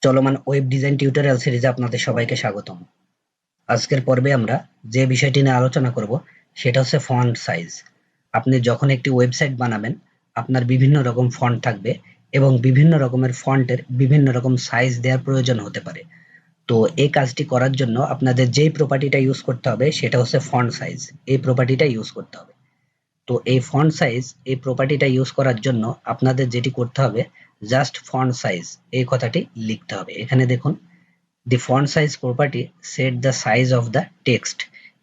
চলমান web design tutorial সিরিজে আপনাদের সবাইকে স্বাগতম। আজকের পর্বে আমরা যে বিষয়টি নিয়ে আলোচনা করব সেটা হচ্ছে ফন্ট সাইজ। আপনি যখন একটি ওয়েবসাইট বানাবেন, আপনার বিভিন্ন রকম ফন্ট থাকবে এবং বিভিন্ন রকমের ফন্টের বিভিন্ন রকম সাইজ দেওয়ার প্রয়োজন হতে পারে। তো এই কাজটি করার জন্য আপনাদের যেই প্রপার্টিটা ইউজ করতে হবে সেটা হচ্ছে ফন্ট সাইজ। এই প্রপার্টিটা ইউজ করতে হবে। তো এই ফন্ট সাইজ এই প্রপার্টিটা ইউজ করার জন্য আপনাদের যেটি করতে হবে, জাস্ট ফন্ট সাইজ এই কথাটি লিখতে হবে। এখানে দেখুন, the font size property set the size of the text.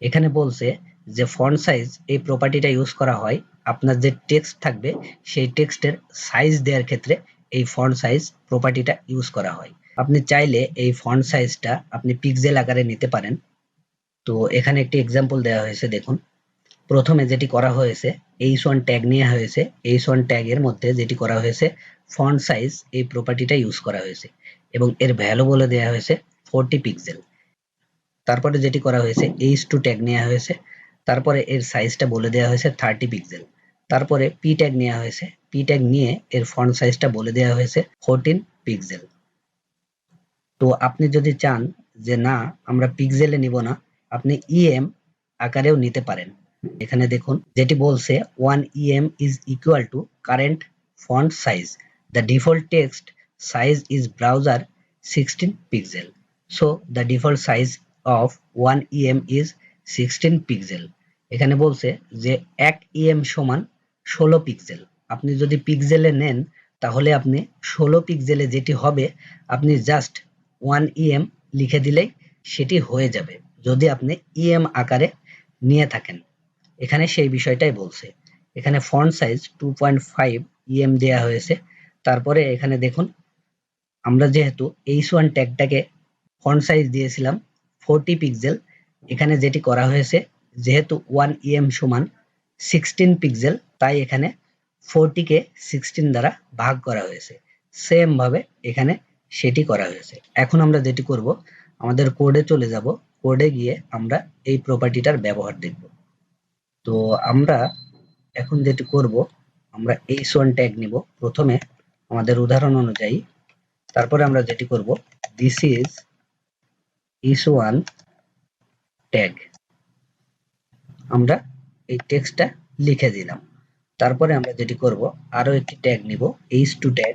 এখানে বলছে যে ফন্ট সাইজ এই প্রপার্টিটা ইউজ করা হয় আপনার যে টেক্সট থাকবে সেই টেক্সটের সাইজ দেওয়ার ক্ষেত্রে এই ফন্ট সাইজ প্রপার্টিটা ইউজ করা হয়। আপনি চাইলে এই ফন্ট সাইজটা আপনি পিক্সেল আকারে নিতে পারেন। তো এখানে একটি এক্সাম্পল দেওয়া হয়েছে, দেখুন। প্রথমে যেটি করা হয়েছে, h1 ট্যাগ নেওয়া হয়েছে। h1 ট্যাগের মধ্যে যেটি করা হয়েছে, ফন্ট সাইজ এই প্রপার্টিটা ইউজ করা হয়েছে এবং এর ভ্যালু বলে দেওয়া হয়েছে 40 পিক্সেল। তারপরে যেটি করা হয়েছে, h2 ট্যাগ নেওয়া হয়েছে, তারপরে এর সাইজটা বলে দেওয়া হয়েছে 30 পিক্সেল। তারপরে p ট্যাগ নেওয়া হয়েছে, p ট্যাগ নিয়ে এর ফন্ট সাইজটা বলে দেওয়া হয়েছে 14 পিক্সেল। তো আপনি যদি চান যে না, আমরা পিক্সেলে নিব না, আপনি em আকারেও নিতে পারেন। এখানে দেখুন যেটি বলছে 1 em is equal to current font size. The default text size is browser 16 pixel. So the default size of 1 em is 16 pixel. এখানে বলছে যে 1 em সমান 16 পিক্সেল। আপনি যদি পিক্সেলে নেন তাহলে আপনি 16 পিক্সেলে যেটি হবে, আপনি জাস্ট 1 em লিখে দিলেই সেটি হয়ে যাবে, যদি আপনি em আকারে নিয়ে থাকেন। এখানে সেই বিষয়টাই বলছে। এখানে ফন্ট সাইজ 2.5 em দেয়া হয়েছে। তারপরে এখানে দেখুন, আমরা যেহেতু h1 ট্যাগটাকে ফন্ট সাইজ দিয়েছিলাম 40 পিক্সেল, এখানে যেটি করা হয়েছে, যেহেতু 1 em সমান 16 পিক্সেল, তাই এখানে 40 কে 16 দ্বারা ভাগ করা হয়েছে। সেম ভাবে এখানে সেটি করা হয়েছে। এখন আমরা যেটি করব, আমাদের কোডে চলে যাব। কোডে গিয়ে আমরা এই প্রপার্টিটার ব্যবহার দেখব। তো আমরা এখন যেটি করব, আমরা h1 ট্যাগ নিব প্রথমে আমাদের উদাহরণ অনুযায়ী। তারপরে আমরা যেটি করব, দিস ইজ h1 ট্যাগ, আমরা এই টেক্সটটা লিখে দিলাম। তারপরে আমরা যেটি করব, আরো একটি ট্যাগ নিব h2 ট্যাগ,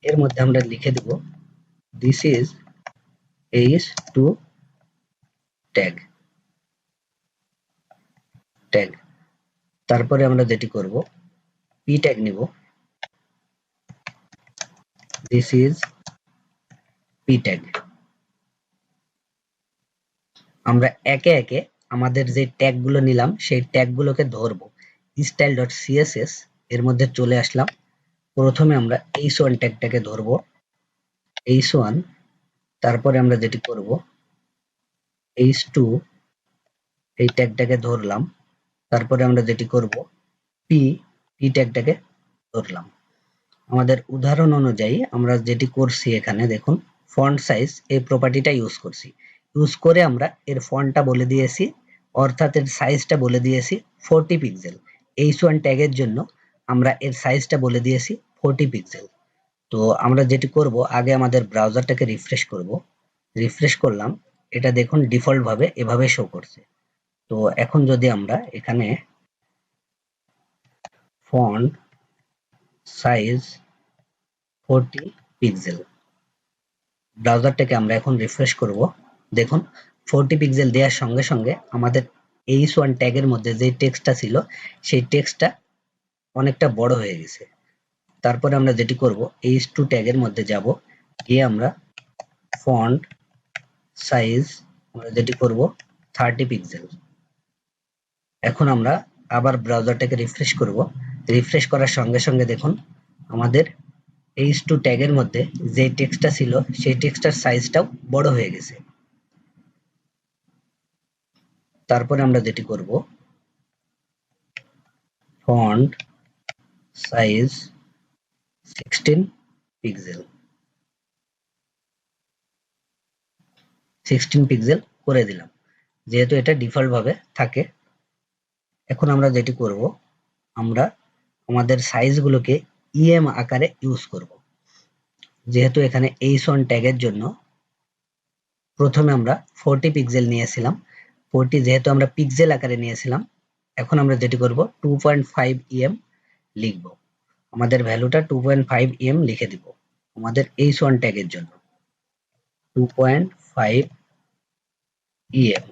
এর মধ্যে আমরা লিখে দেব দিস ইজ h2 ট্যাগ। তারপরে আমরা যেটি করব, p ট্যাগ নিব, দিস ইজ p ট্যাগ। আমরা একে একে আমাদের যে ট্যাগ গুলো নিলাম সেই ট্যাগ গুলোকে ধরবো। style.css এর মধ্যে চলে আসলাম। প্রথমে আমরা h1 ট্যাগটাকে ধরবো, h1। তারপরে আমরা যেটি করব, h2 এই ট্যাগটাকে ধরলাম। তারপরে আমরা যেটি করব, p ট্যাগটাকে ধরলাম। আমাদের উদাহরণ অনুযায়ী আমরা যেটি করছি, এখানে দেখুন ফন্ট সাইজ এই প্রপার্টিটা ইউজ করছি। ইউজ করে আমরা এর ফন্টটা বলে দিয়েছি, অর্থাৎ এর সাইজটা বলে দিয়েছি 40 পিক্সেল। h1 ট্যাগের জন্য আমরা এর সাইজটা বলে দিয়েছি 40 পিক্সেল। তো আমরা যেটি করব, আগে আমাদের ব্রাউজারটাকে রিফ্রেশ করব। রিফ্রেশ করলাম, এটা দেখুন ডিফল্ট ভাবে এভাবে শো করছে। তো এখন যদি আমরা এখানে ফন্ট সাইজ 40 পিক্সেল, ব্রাউজারটাকে আমরা এখন রিফ্রেশ করব। দেখুন 40 পিক্সেল দেওয়ার সঙ্গে সঙ্গে আমাদের h1 ট্যাগের মধ্যে যে টেক্সটটা ছিল সেই টেক্সটটা অনেকটা বড় হয়ে গেছে। তারপরে আমরা যেটি করব, h2 ট্যাগের মধ্যে যাব, গিয়ে আমরা ফন্ট সাইজ আমরা যেটি করব 30 পিক্সেল। এখন আমরা আবার ব্রাউজারটাকে রিফ্রেশ করব। রিফ্রেশ করার সঙ্গে সঙ্গে দেখুন আমাদের h2 ট্যাগের মধ্যে যে টেক্সটটা ছিল সেই টেক্সটার সাইজটাও বড় হয়ে গেছে। তারপরে আমরা যেটি করব, ফন্ট সাইজ 16 পিক্সেল, 16 পিক্সেল করে দিলাম, যেহেতু এটা ডিফল্ট ভাবে থাকে। এখন আমরা যেটি করব, আমরা আমাদের সাইজগুলোকে em আকারে ইউজ করব। যেহেতু এখানে h1 ট্যাগের জন্য প্রথমে আমরা 40 পিক্সেল নিয়েছিলাম, 40 যেহেতু আমরা পিক্সেল আকারে নিয়েছিলাম, এখন আমরা যেটি করব 2.5 em লিখব। আমাদের ভ্যালুটা 2.5 em লিখে দিব আমাদের h1 ট্যাগের জন্য 2.5 em।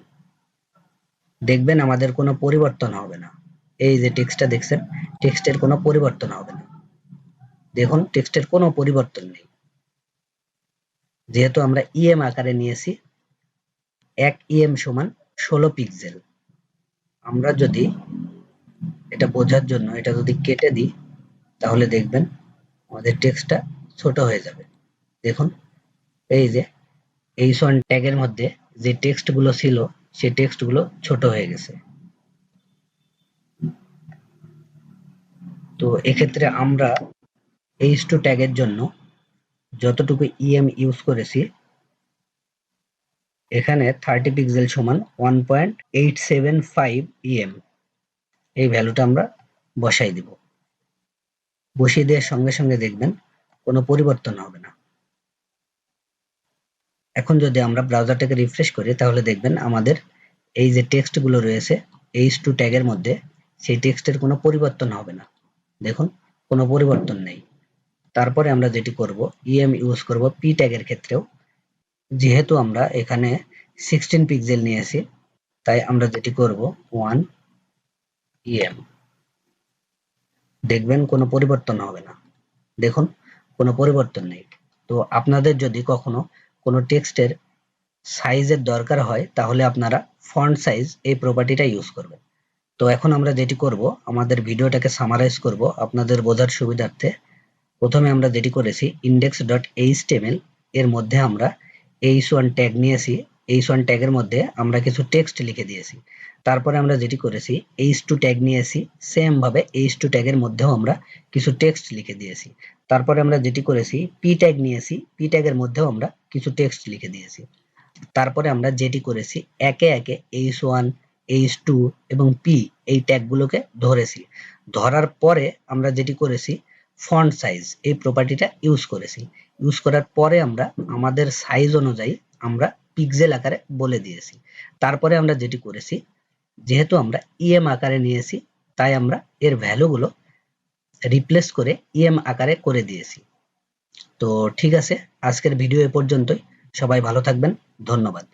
দেখবেন আমাদের কোনো পরিবর্তন হবে না। এই যে টেক্সটটা দেখছেন, টেক্সটের কোনো পরিবর্তন হবে না। দেখুন টেক্সটের কোনো পরিবর্তন নেই, যেহেতু আমরা em আকারে নিয়েছি। 1 em সমান 16 পিক্সেল। আমরা যদি এটা বোঝার জন্য এটা যদি কেটে দিই, তাহলে দেখবেন আমাদের টেক্সটটা ছোট হয়ে যাবে। দেখুন এই যে h1 ট্যাগের মধ্যে যে টেক্সট গুলো ছিল সেই টেক্সট গুলো ছোট হয়ে গেছে। তো এক্ষেত্রে আমরা h2 ট্যাগের জন্য যতটুকু em ইউজ করেছি, এখানে 30 পিক্সেল সমান 1.875 em, এই ভ্যালুটা আমরা বসাই দিব। বসিয়ে দেওয়ার সঙ্গে সঙ্গে দেখবেন কোনো পরিবর্তন হবে না। এখন যদি আমরা ব্রাউজারটাকে রিফ্রেশ করি, তাহলে দেখবেন আমাদের এই যে টেক্সট গুলো রয়েছে h2 ট্যাগের মধ্যে, সেই টেক্সটের কোনো পরিবর্তন হবে না। দেখুন কোনো পরিবর্তন নেই। তারপরে আমরা যেটি করব, em ইউজ করব p ট্যাগের ক্ষেত্রেও। যেহেতু আমরা এখানে 16 পিক্সেল নিয়েছি, তাই আমরা যেটি করব 1 em। দেখবেন কোনো পরিবর্তন হবে না। দেখুন কোনো পরিবর্তন নেই। তো আপনাদের যদি কখনো কোনো টেক্সটের সাইজের দরকার হয়, তাহলে আপনারা ফন্ট সাইজ এই প্রপার্টিটা ইউজ করবেন। তো এখন আমরা যেটি করব, আমাদের ভিডিওটাকে সামারাইজ করব আপনাদের বোঝার সুবিধার্থে। প্রথমে আমরা যেটি করেছি, index.html এর মধ্যে আমরা h1 ট্যাগ নিয়েছি। h1 ট্যাগের মধ্যে আমরা কিছু টেক্সট লিখে দিয়েছি। তারপরে আমরা যেটি করেছি, h2 ট্যাগ নিয়েছি, সেম ভাবে h2 ট্যাগের মধ্যেও আমরা কিছু টেক্সট লিখে দিয়েছি। তারপরে আমরা যেটি করেছি, p ট্যাগ নিয়েছি, p ট্যাগের মধ্যেও আমরা কিছু টেক্সট লিখে দিয়েছি। তারপরে আমরা যেটি করেছি, একে একে h1, h2 এবং p এই ট্যাগগুলোকে ধরেছি। ধরার পরে আমরা যেটি করেছি, ফন্ট সাইজ এই প্রপার্টিটা ইউজ করেছি। ইউজ করার পরে আমরা আমাদের সাইজ অনুযায়ী আমরা পিক্সেল আকারে বলে দিয়েছি। তারপরে আমরা যেটি করেছি, যেহেতু আমরা em আকারে নিয়েছি, তাই আমরা এর ভ্যালুগুলো রিপ্লেস করে em আকারে করে দিয়েছি। তো ঠিক আছে, আজকের ভিডিও এ পর্যন্তই। সবাই ভালো থাকবেন। ধন্যবাদ।